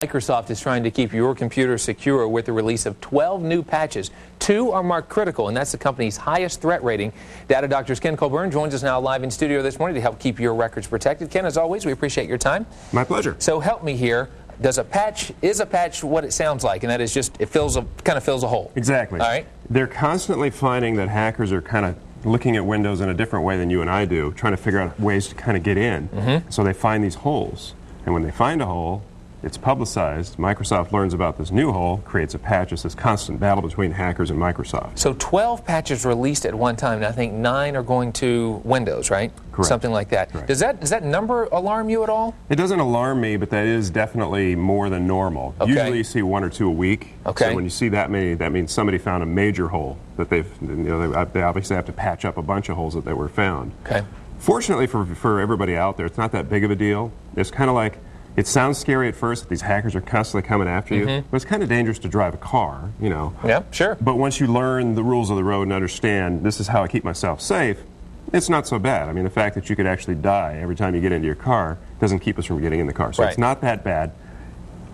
Microsoft is trying to keep your computer secure with the release of 12 new patches. 2 are marked critical, and that's the company's highest threat rating. Data Doctor's Ken Colburn joins us now live in studio this morning to help keep your records protected. Ken, as always, we appreciate your time. My pleasure. So help me here. Is a patch what it sounds like, and that is just kind of fills a hole? Exactly. All right. They're constantly finding that hackers are kind of looking at Windows in a different way than you and I do, trying to figure out ways to kind of get in. So they find these holes, and when they find a hole, it's publicized. Microsoft learns about this new hole, creates a patch. It's this constant battle between hackers and Microsoft. So 12 patches released at one time, and I think 9 are going to Windows, right? Correct. Something like that. Correct. Does that number alarm you at all? It doesn't alarm me, but that is definitely more than normal. Okay. Usually you see 1 or 2 a week. Okay. So when you see that many, that means somebody found a major hole that they obviously have to patch up a bunch of holes that were found. Okay. Fortunately for everybody out there, it's not that big of a deal. It's kind of like, it sounds scary at first that these hackers are constantly coming after you, but it's kind of dangerous to drive a car, you know. Yeah, sure. But once you learn the rules of the road and understand this is how I keep myself safe, it's not so bad. I mean, the fact that you could actually die every time you get into your car doesn't keep us from getting in the car. So Right. It's not that bad.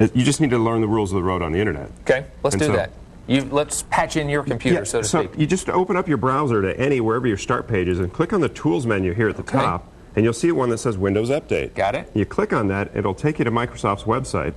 You just need to learn the rules of the road on the internet. Okay, let's do so- that. Let's patch in your computer, so to speak. You just open up your browser to wherever your start page is and click on the Tools menu here at the top. And you'll see one that says Windows Update. Got it. You click on that, it'll take you to Microsoft's website,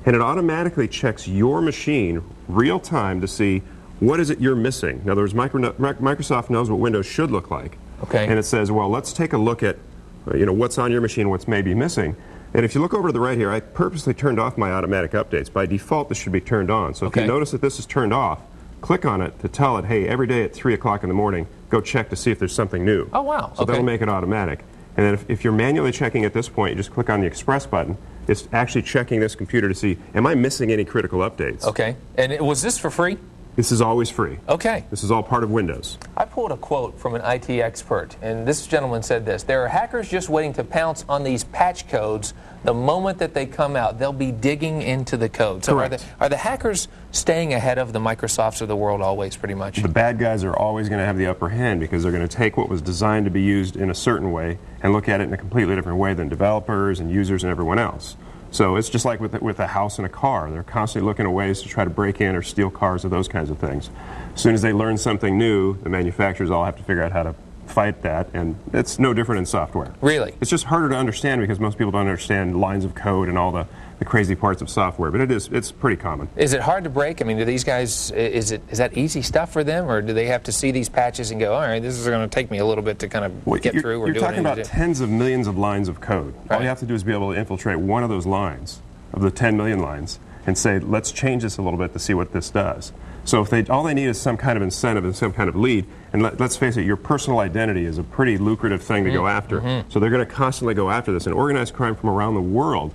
and it automatically checks your machine real time to see what is it you're missing. In other words, Microsoft knows what Windows should look like. Okay. And it says, well, let's take a look at what's on your machine, what's maybe missing. And if you look over to the right here, I purposely turned off my automatic updates. By default, this should be turned on. So if you notice that this is turned off, click on it to tell it, hey, every day at 3 o'clock in the morning, go check to see if there's something new. Oh, wow. So that'll make it automatic. And then if you're manually checking at this point, you just click on the Express button. It's actually checking this computer to see, am I missing any critical updates? Okay. And was this for free? This is always free. Okay. This is all part of Windows. I pulled a quote from an IT expert, and this gentleman said this: there are hackers just waiting to pounce on these patch codes the moment that they come out. They'll be digging into the code. So are the hackers staying ahead of the Microsofts of the world always, pretty much? The bad guys are always going to have the upper hand because they're going to take what was designed to be used in a certain way and look at it in a completely different way than developers and users and everyone else. So it's just like with a house and a car. They're constantly looking at ways to try to break in or steal cars or those kinds of things. As soon as they learn something new, the manufacturers all have to figure out how to fight that, and it's no different in software. Really? It's just harder to understand because most people don't understand lines of code and all the crazy parts of software, but it's pretty common. Is it hard to break? I mean, do these guys, is that easy stuff for them, or do they have to see these patches and go, all right, this is going to take me a little bit to kind of get through? You're talking about tens of millions of lines of code. All you have to do is be able to infiltrate one of those lines, of the 10 million lines, and say, let's change this a little bit to see what this does. So if all they need is some kind of incentive and some kind of lead, and let's face it, your personal identity is a pretty lucrative thing to go after. So they're going to constantly go after this. And organized crime from around the world,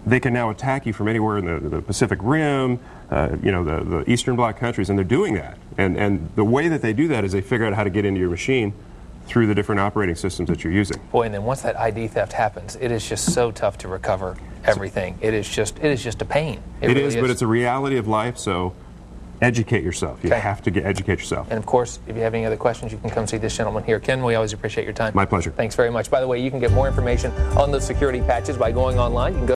they can now attack you from anywhere in the Pacific Rim, the Eastern Bloc countries, and they're doing that. And the way that they do that is they figure out how to get into your machine through the different operating systems that you're using. Boy, and then once that ID theft happens, it is just so tough to recover everything. It is just a pain. It really is, but it's a reality of life, so educate yourself. You have to educate yourself. And of course, if you have any other questions, you can come see this gentleman here. Ken, we always appreciate your time. My pleasure. Thanks very much. By the way, you can get more information on those security patches by going online. You can go